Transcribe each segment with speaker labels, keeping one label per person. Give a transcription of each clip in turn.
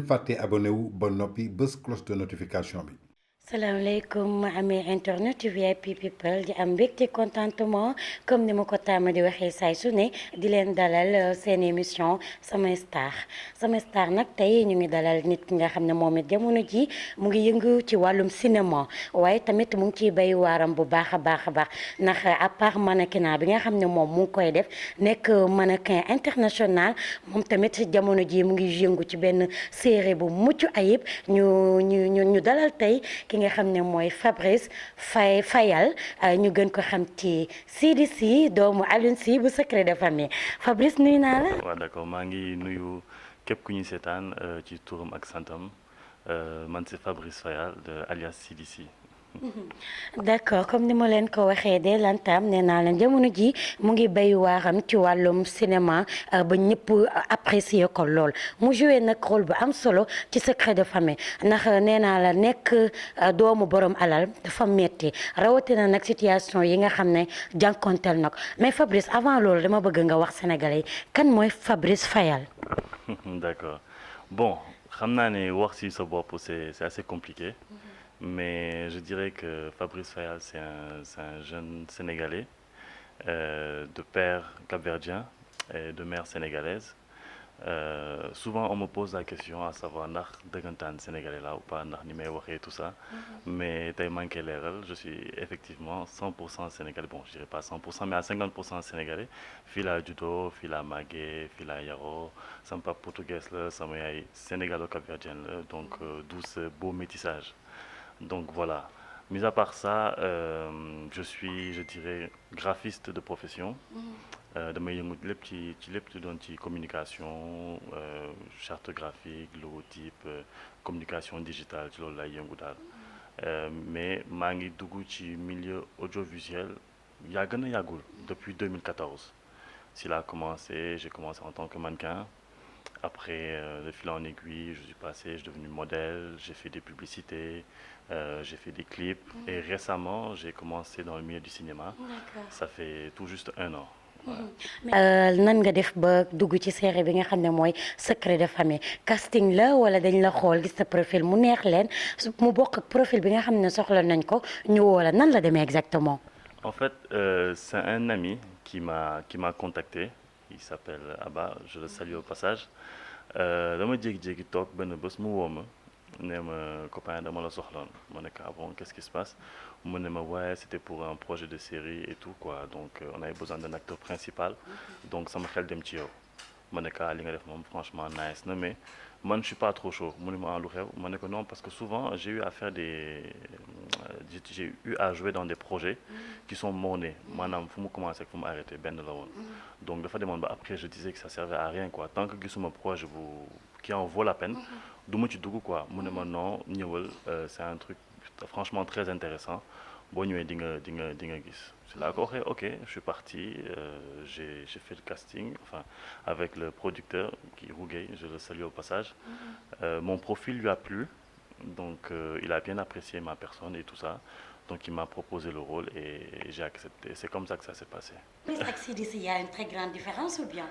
Speaker 1: fàtte abonné wu ba noppi bés cloche de notification bi.
Speaker 2: salaamaaleykum amee internet VIP people di am mbégte contentement comme ni ma ko tàmm di waxee saay su ne di leen dalal seen émission samay star nag tey ñu ngi dalal nit ki nga xam ne moom it jamono ji mu ngi yëngu ci wàllum cinéma waaye tamit mu ngi ciy bay waaram bu baax a baax a baax ndax à part mannequinat bi nga xam ne moom mu ngi koy def nekk mannequin international moom tamit jamono ji mu ngi yëngu ci benn série bu mucc ayib ñu dalal tey ki nga xam ne mooy Fabrice Fayal ñu gën ko xam ci Sidy Sy doomu Alioune Sy bu secret de famille Fabrice nuyu naa la.
Speaker 3: waaw d'accord maa ngi nuyu képp ku ñuy seetaan ci turam ak santam man c'est Fabrice Fayal alias Sidy Sy.
Speaker 2: D'accord comme ni ma leen ko waxee de lantam nee naa leen jamono ji mu ngi béy waaram ci wàllum cinéma ba ñëpp apprécier ko lool mu joué nag rôle bu am solo ci secret de famille ndax nee naa la nekk doomu borom alal dafa metti rawatina nag situation yi nga xam ne jànkonteel na ko mais Fabrice avant loolu dama bëgg nga wax sénégalais kan mooy Fabrice Fayal.
Speaker 3: D'accord bon xam naa ne wax ci sa bopp c'est assez compliqué. Mais je dirais que Fabrice Fayal, c'est un jeune Sénégalais de père capverdien et de mère sénégalaise. Souvent, on me pose la question à savoir ndax dëggantaan sénégalais là ou pas ndax ni may waxee tout ça. Mais tey manqué leeral je suis effectivement 100% sénégalais bon je dirais pas 100% mais à 50% sénégalais fii laa juddoo fii laa màggee fii laa yaroo sama papa portugais la sama yaay sénégalo-capverdienne la donc d'où ce beau métissage. Donc voilà, mis à part ça, je suis, je dirais, graphiste de profession. damay yëngu lépp ci lépp lu doon ci communication charte graphique logotype communication digitale ci loolu lay yëngu daal. Mais maa ngi dugg ci milieu audiovisuel yàgg na yàggul depuis 2014. Si laa commencé, j'ai commencé en tant que mannequin. Après, de fil en aiguille, je suis devenu modèle, j'ai fait des publicités, j'ai fait des clips. Et récemment, j'ai commencé dans le milieu du cinéma.
Speaker 2: D'accord.
Speaker 3: Ça fait tout juste un an.
Speaker 2: nan nga def ba dugg ci série bi nga xam ne mooy secret de famille casting la wala dañ la xool gis sa profil mu neex leen mu bokk ak profil bi nga xam ne soxla nañ ko ñu woo la nan la demee exactement.
Speaker 3: En fait, c'est un ami qui m'a contacté. Il s'appelle Abba, je le salue au passage. dama jékki-jékki toog benn bés mu woo ma ne ma copain dama la soxloon ma ne ko ah bon qu'est-ce qui se passe mu ne ma ouais c'était pour un projet de série et tout quoi donc on avait besoin d'un acteur principal donc sama xel dem ci yow ma ne ko li nga def moom franchement nice na mais man je suis pas trop chaud mu ne ma lu xew ma ne ko non parce que souvent j'ai eu à faire j'ai eu à jouer dans des projets qui sont mornés maanaam fu mu commencé ak fu mu arrêté benn la woon donc dafa demoon ba après je disais que ça servait à rien quoi tant que gisuma projet bu qui en vaut la peine du ma ci dugg quoi mu ne ma non ñëwal c'est un truc franchement très intéressant boo ñëwee di nga gis c'est là que ok je suis parti j'ai fait le casting enfin avec le producteur qui Rouguay je le salue au passage mon profil lui a plu donc il a bien apprécié ma personne et tout ça donc il m'a proposé le rôle et j'ai accepté c'est comme ça que ça s'est passé.
Speaker 2: Fabrice ak Sidy Sy, il y a une très grande différence ou bien.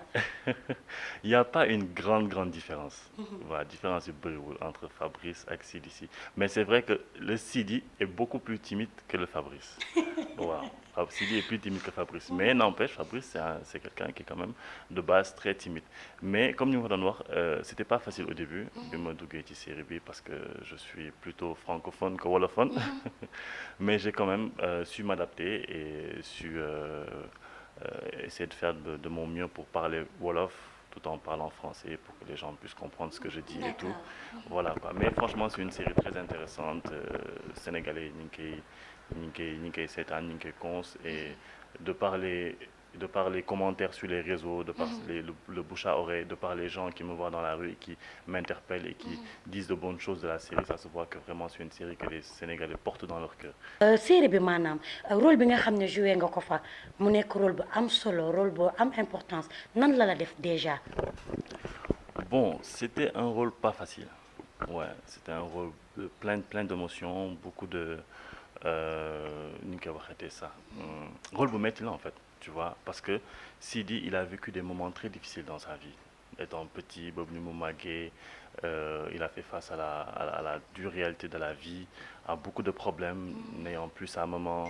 Speaker 3: Il n'y a pas une grande différence. Voilà, différence yu bëriwul entre Fabrice ak Sidy Sy mais c'est vrai que le Sidy est beaucoup plus timide que le Fabrice. Waaw Sidy est plus timide que Fabrice mais n'empêche Fabrice c'est quelqu'un qui est quand même de base très timide mais comme ni ma ko doon wax c'était pas facile au début bi ma duggee ci série bi parce que je suis plutôt francophone que wolophone mais j'ai quand même su m'adapter et su essayer de faire de mon mieux pour parler wolof tout en parlant français pour que les gens puissent comprendre ce que je dis et tout voilà quoi mais franchement c'est une série très intéressante sénégalais ñu ngi koy seetaan ñu ngi koy cons et de par les commentaires sur les réseaux de par le bouche à oreille de par les gens qui me voient dans la rue et qui m'interpellent et qui disent de bonnes choses de la série ça se voit que vraiment c'est une série que les Sénégalais portent dans leur cœur.
Speaker 2: série bi maanaam rôle bi nga xam ne joué nga ko fa mu nekk rôle bu am solo rôle bu am importance nan la def déjà.
Speaker 3: Bon c'était un rôle pas facile c'était un rôle plein d'émotions beaucoup de ni ñu koy waxatee ça rôle bu métti la en fait tu vois parce que Sidy il a vécu des moments très difficiles dans sa vie étant petit, boobu ni mu màggee, il a fait face à la dure réalité de la vie, à beaucoup de problèmes, n'ayant plus sa maman,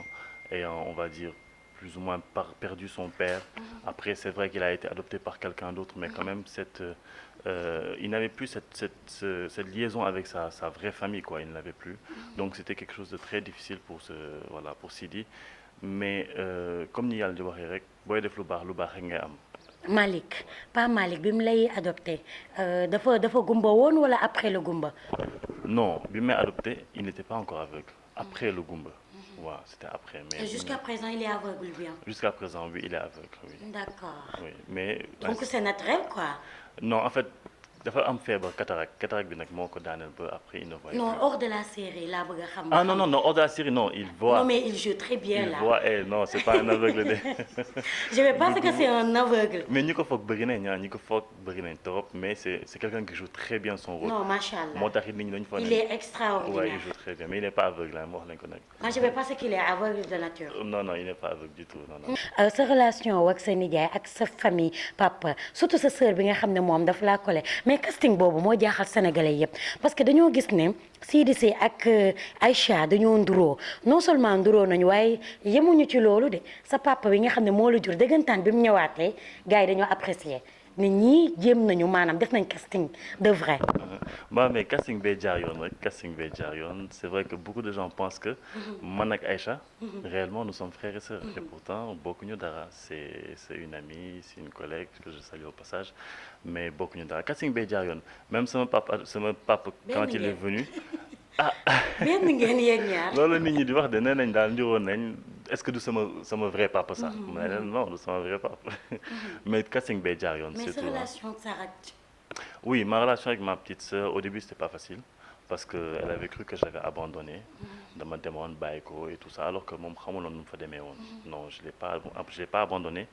Speaker 3: ayant, on va dire, plus ou moins perdu son père. Après, c'est vrai qu'il a été adopté par quelqu'un d'autre, mais quand même, il n'avait plus cette liaison avec sa vraie famille, quoi. Il ne l'avait plus. Donc, c'était quelque chose de très difficile voilà, pour Sidi. Mais comme ni yàlla di waxee rek booy def lu baax rek ngay am.
Speaker 2: Malick pas Malick bi mu lay adopté dafa gumba woon wala après le gumba.
Speaker 3: Non, bi may adopté il n'était pas encore aveugle. Après le gumba. waaw c'était après. Mais
Speaker 2: jusqu'à présent il est aveugle bien.
Speaker 3: Jusqu'à présent oui il est aveugle oui.
Speaker 2: D'accord.
Speaker 3: Oui mais.
Speaker 2: Donc c'est naturel quoi.
Speaker 3: Non en fait dafa am feebar cataracte bi nag moo ko daaneel ba après il ne voit plus.
Speaker 2: Non hors de la série laa bëgg a xam.
Speaker 3: Ah non non non hors de la série non il voit.
Speaker 2: Non mais il joue très bien là.
Speaker 3: Il voit non c'est pas un aveugle de.
Speaker 2: Je vais penser que c'est un aveugle.
Speaker 3: Mais ñi ko foog bëri nañ ñi ko foog bëri nañ trop mais c'est quelqu'un qui joue très bien son rôle.
Speaker 2: Non machallah.
Speaker 3: moo tax it nit ñi dañu foog.
Speaker 2: Il est extraordinaire.
Speaker 3: Ouais il joue très bien mais il n'est pas aveugle wax nañ ko nag.
Speaker 2: Moi je vais penser qu'il est aveugle de nature.
Speaker 3: Non non il n'est pas aveugle du tout non non.
Speaker 2: Sa relation ak sa nijaay ak sa famille papa surtout sa sœur bi nga xam ne moom daf laa collé mais casting boobu moo jaaxal sénégalais yëpp parce que dañoo gis ne Sidy Sy ak Aïcha dañoo nduroo non seulement nduroo nañu waaye yemuñu ci loolu de sa papa bi nga xam ne moo la jur dëggantaan bi mu ñëwaatee gars yi dañoo apprécier nit ñi jéem nañu maanaam def nañ casting de vrai.
Speaker 3: Bah mais casting bee jaar yoon rek casting bee jaar yoon c'est vrai que beaucoup de gens pensent que man ak Aïcha réellement nous sommes frères et sœurs et pourtant bokkuñu dara c'est une amie c'est une collègue que je salue au passage mais bokkuñu dara casting bee jaar yoon même sama papa quand il est venu
Speaker 2: benn ngeen yéen ñaar.
Speaker 3: loolu nit ñi di wax de nee nañ daal njuróon nañ est-ce que du sama vrai papa sax. ma ne leen non du sama vrai papa. mais casting bee jaar yoon.
Speaker 2: Mais
Speaker 3: c'est
Speaker 2: sa
Speaker 3: tout.
Speaker 2: relation ak sa rak.
Speaker 3: Oui, ma relation avec ma petite sœur au début c'était pas facile parce que elle avait cru que j'avais abandonné. dama demoon bàyyi ko et tout ça alors que moom xamuloon nu mu fa demee woon. Non je l'ai pas abandonné.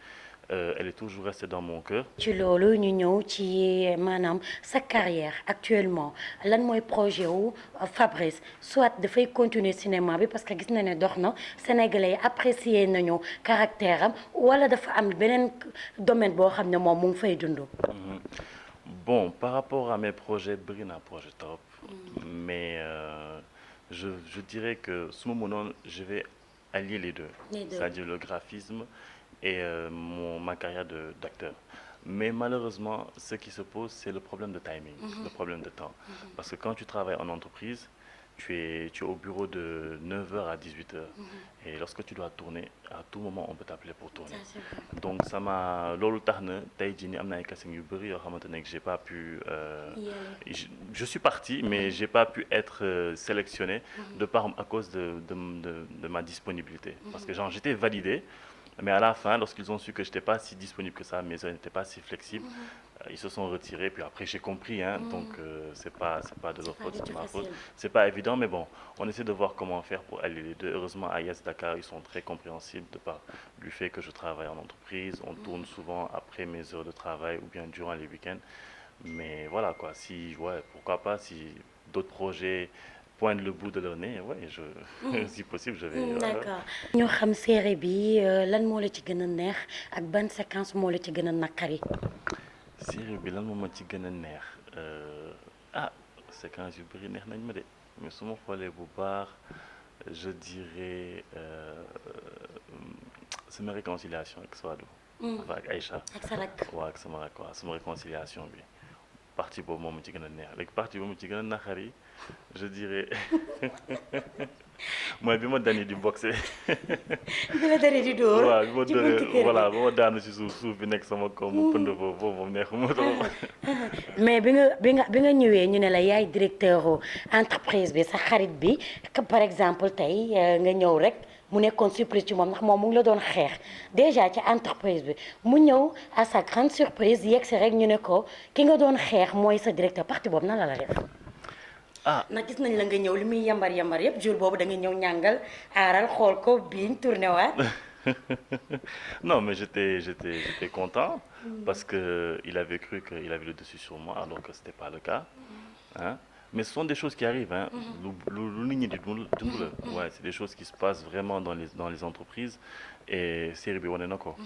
Speaker 3: Elle est toujours restée dans mon cœur.
Speaker 2: ci loolu ñu ñëw ci maanaam sa carrière actuellement lan mooy projet wu Fabrice soit dafay continuer cinéma bi parce que gis na ne dox na sénégalais yi apprécier nañu caractère am wala dafa am beneen domaine boo xam ne moom mu ngi fay dund.
Speaker 3: Bon par rapport à mes projets bëri na projet trop. Mais je dirais que su ma mënoon je vais allier les deux. C'est-à-dire le graphisme. Et ma carrière d'acteur. Mais malheureusement, ce qui se pose, c'est le problème de timing, le problème de temps. Parce que quand tu travailles en entreprise, tu es au bureau de 9h à 18h. Et lorsque tu dois tourner, à tout moment, on peut t'appeler pour tourner. Donc, ça m'a... Loolu tax na tey jii nii am na ay casting yu bëri yoo xamante ne que j'ai pas pu... Je suis parti, mais j'ai pas pu être sélectionné à cause de ma disponibilité. Parce que j'étais validé. Mais à la fin, lorsqu'ils ont su que je n'étais pas si disponible que ça, mes heures n'étaient pas si flexibles, ils se sont retirés. Puis après, j'ai compris, donc c'est pas de leur faute, c'est ma faute. C'est pas évident, mais bon, on essaie de voir comment faire pour allier les deux. Heureusement, à Yes Dakar, ils sont très compréhensibles de par du fait que je travaille en entreprise. On tourne souvent après mes heures de travail ou bien durant les week-ends. Mais voilà quoi, pourquoi pas, si d'autres projets pointe le bout de leur nez, si possible, je vais...
Speaker 2: D'accord. ñu xam série bi lan moo la ci gën a neex ak ban séquence moo la ci gën a naqari.
Speaker 3: Série bi lan moo ma ci gën a neex séquence yu bëri neex nañ ma de mais su ma xoolee bu baax je dirais sama réconciliation ak Swadou. ak Aïcha.
Speaker 2: ak sa rak.
Speaker 3: waaw ak sama rak waaw sama réconciliation bi partie boobu moom ma ci gën a neex léegi partie boobu ma ci gën a naqari je dirais mooy bi ma dani di boxé.
Speaker 2: bi la dani di dóor.
Speaker 3: waaw bi ma dóoree voilà ba ma daanu ci suuf bi nekk sama kaw mu pënd foofu moom neexuma trop.
Speaker 2: mais bi nga ñëwee ñu ne la yaay directeur entreprise bi sa xarit bi par exemple tey nga ñëw rek mu nekkoon surprise ci moom ndax moom mu ngi la doon xeex déjà ci entreprise bi mu ñëw à sa grande surprise yegg si rek ñu ne ko ki nga doon xeex mooy sa directeur parti boobu nan la def. nag gis nañ la nga ñëw li muy yambar yëpp jour boobu da nga ñëw ñàngal aaral xool ko biiñ tourné waat.
Speaker 3: Non mais j'étais content parce que il avait cru qu'il avait le dessus sur moi alors que c'était pas le cas mais ce sont des choses qui arrivent lu nit ñi di dund la c'est des choses qui se passent vraiment dans les entreprises et série bi wane na ko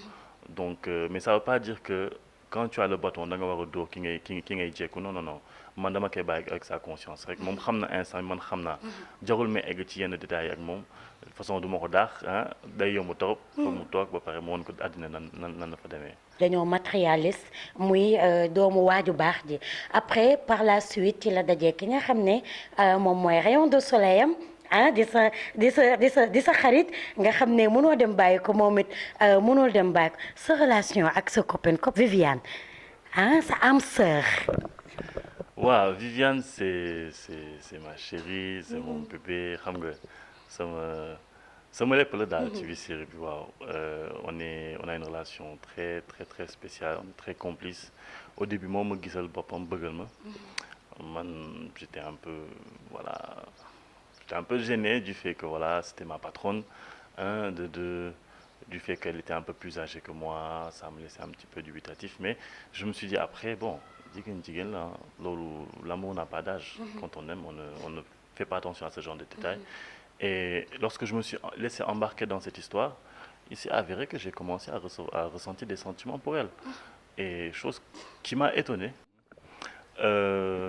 Speaker 3: donc mais ça veut pas dire que quand tu as le bâton da nga war a dóor ki ngay jekku non non non man dama koy bàyyi avec sa conscience rek moom xam na instant man xam naa jarul may egg ci yenn détails ak moom de façon du ma ko daax ah day yomb trop foog mu toog ba pare mu woon ko àddina nan la fa demee
Speaker 2: dañoo matérialiste muy doomu waaju baax ji après par la suite ci la dajee ki nga xam ne moom mooy rayon de soleil am ah di sa xarit nga xam ne mënoo dem bàyyi ko moom it mënul dem bàyyi ko sa relation ak sa copine Viviane ah sa âme sœur.
Speaker 3: waaw Viviane c'est ma chérie c'est mon bébé xam nga sama lépp la daal ci biir série bi waaw on a une relation très spéciale on est très complice au début moom ma gisal boppam bëggal ma man j'étais un peu voilà j'étais un peu gêné du fait que voilà c'était ma patronne hein, du fait qu'elle était un peu plus âgée que moi ça me laissait un petit peu dubitatif mais je me suis dit après bon jigéen la loolu l'amour n'a pas d'âge quand on aime on ne fait pas attention à ce genre de détails et lorsque je me suis laissé embarquer dans cette histoire il s'est avéré que j'ai commencé à ressentir des sentiments pour elle et chose qui m'a étonné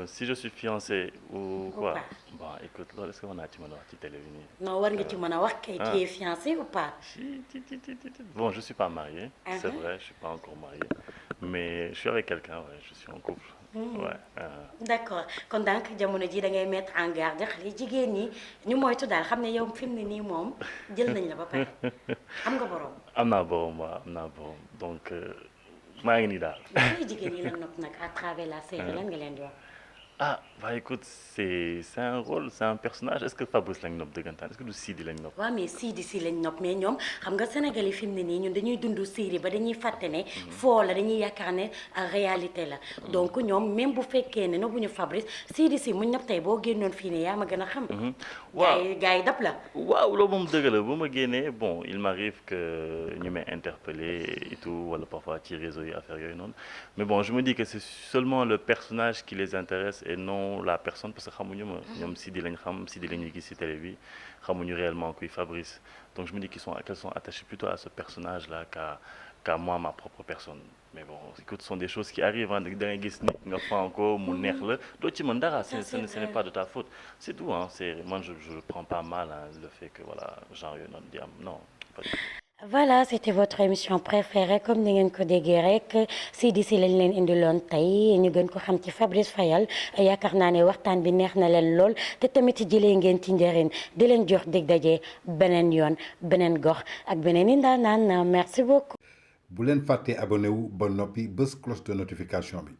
Speaker 3: si je suis fiancé ou quoi bon écoute loolu est-ce que mën naa ci mën a wax ci télé bi nii
Speaker 2: non war nga ci mën a wax kay tu es fiancé ou pas
Speaker 3: bon je suis pas marié c'est vrai je suis pas encore marié mais je suis avec quelqu'un ouais je suis en couple ouais
Speaker 2: d'accord kon donc jamono ji da ngay mettre en garde xale jigéen ñi ñu moytu daal xam ne yow fi mu ne nii moom jël nañ la ba pare am nga borom
Speaker 3: am naa borom waaw am naa borom donc maa ngi nii daal
Speaker 2: xale jigéen ñi la nopp nag à travers la série lan nga leen di wax
Speaker 3: ah bah écoute c'est un rôle c'est un personnage est-ce que Fabrice lañ nopp dëggantaan est-ce que du Sidi lañ nopp
Speaker 2: waaw mais Sidi si lañ nopp mais ñoom xam nga Sénégal yi fi mu ne nii ñun dañuy dund série ba dañuy fàtte ne foo la dañuy yaakaar ne réalité la donc ñoom même bu fekkee ne nobbuñu Fabrice Sidi si muñ nopp tey boo génnoon fii ne yaa ma gën a xam
Speaker 3: waaw
Speaker 2: gars yi dab la
Speaker 3: waaw loolu moom dëgg la bu ma génnee bon il m'arrive que ñu may interpeller et tout wala parfois ci réseau yi affaire yooyu noonu mais bon je me dis que c'est seulement le personnage qui les intéresse et non la personne parce que xamuñu ma ñoom Sidi lañ xam Sidi la ñuy gis ci télé bi xamuñu réellement kuy Fabrice donc je me dis qu'elles sont attachées plutôt à ce personnage là qu'à moi ma propre personne mais bon écoute ce sont des choses qui arrivent da ngay gis nit nga fan ko mu neex la doo ci mën dara ce n'est pas de ta faute c'est tout hein c'est man je prends pas mal le fait que voilà genre yooyu noonu di am non pas du tout.
Speaker 2: Voilà c'était votre émission préférée comme ni ngeen ko déggee rek Sidi si lañ leen indiloon tey ñu gën ko xam ci Fabrice Fayal yaakaar naa ne waxtaan bi neex na leen lool te tamit jëlee ngeen ci njëriñ di leen jox dig daje beneen yoon beneen gox ak beneen i ndaanaan merci beaucoup.
Speaker 1: bu leen fàtte abonné wu ba noppi bës cloche de notification bi.